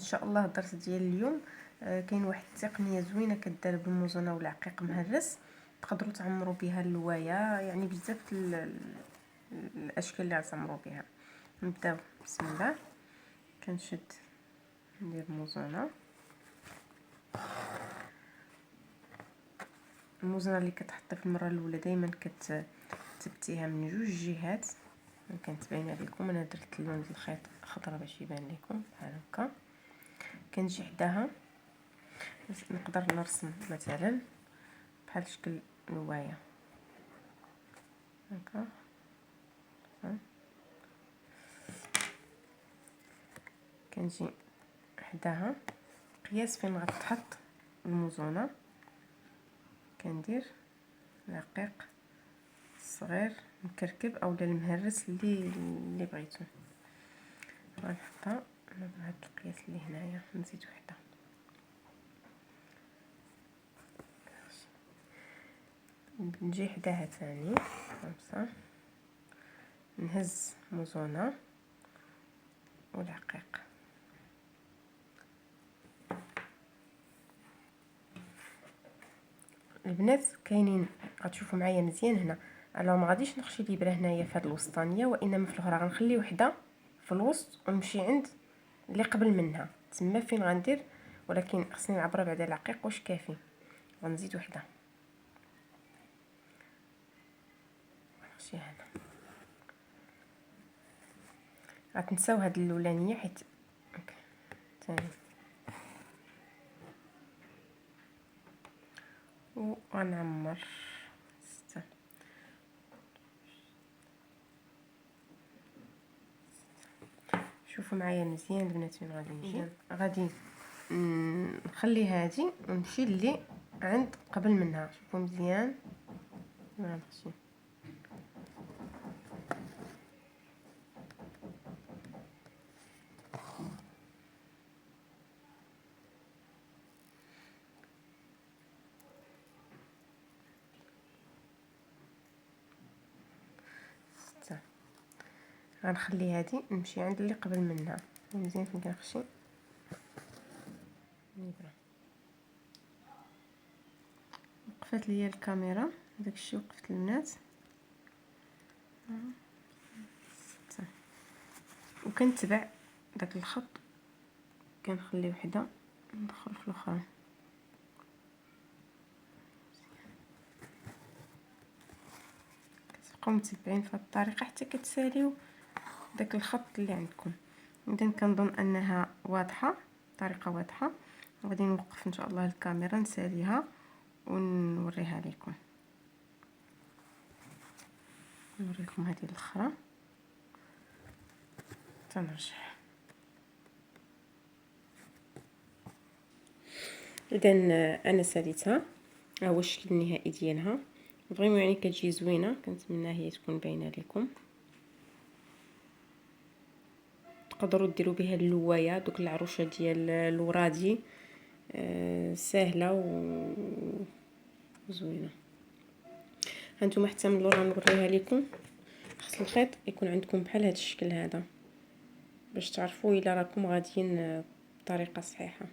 شاء الله الدرس ديال اليوم كاين واحد التقنيه زوينه كدار بالموزونه والعقيق مهرس، تقدروا تعمروا بها اللوايا، يعني بزاف الاشكال اللي غتعمروا بها. نبداو بسم الله. كنشد ندير الموزونه اللي كتحطي في المره الاولى دائما كتثبتيها من جوج جهات. كانت باينه لكم، انا درت اللون ديال الخيط خضره باش يبان لكم بحال هكا. كنجي حداها نقدر نرسم مثلا بحال شكل لوايه هكا. كنجي حداها قياس فين غتحط الموزونه، كندير رقيق صغير مكركب اولا المهرس اللي بغيتو. غنحطها بهذا القياس اللي هنايا، نزيد وحده. نجي حداها ثاني خمسة، نهز موزونه والعقيق. البنات كاينين غتشوفوا معايا مزيان هنا، انا ما غاديش نخشي الابره هنايا في هذه الوسطانيه، وانما في الاخرى غنخلي وحده في الوسط ونمشي عند اللي قبل منها تما فين غندير، ولكن خصني نعبر بعدا العقيق واش كافي. غنزيد وحده غنمشي هنا. غتنساو هاد الاولانيه حيت ثاني، وغنعمر ستة. شوفوا معايا مزيان البنات فين غادي نجي. غادي نخلي هادي ونمشي اللي عند قبل منها. شوفوا مزيان نمشي ستة. غنخلي هادي نمشي عند اللي قبل منها مزيان فين كنخشي الابره. وقفت ليا الكاميرا داكشي، وقفت البنات ستة. وكنتبع داك الخط، كنخلي وحده ندخل في الاخرى. كتبقاو متبعين في هذه الطريقه حتى كتساليو داك الخط اللي عندكم. اذا كنظن انها واضحه، طريقه واضحه. غادي نوقف ان شاء الله الكاميرا نساليها ونوريها لكم. نوريكم هذه الاخرى تنرجع. اذا انا ساليتها، ها هو الشكل النهائي ديالها. فريمون يعني كتجي زوينه، كنتمنى هي تكون باينه لكم. تقدروا ديروا بها اللوايه، دوك العروشه ديال الورادي، سهله وزوينه. هانتوما حتى من اللور غنوريها لكم. خص الخيط يكون عندكم بحال هذا الشكل هذا باش تعرفوا الا راكم غاديين بطريقه صحيحه.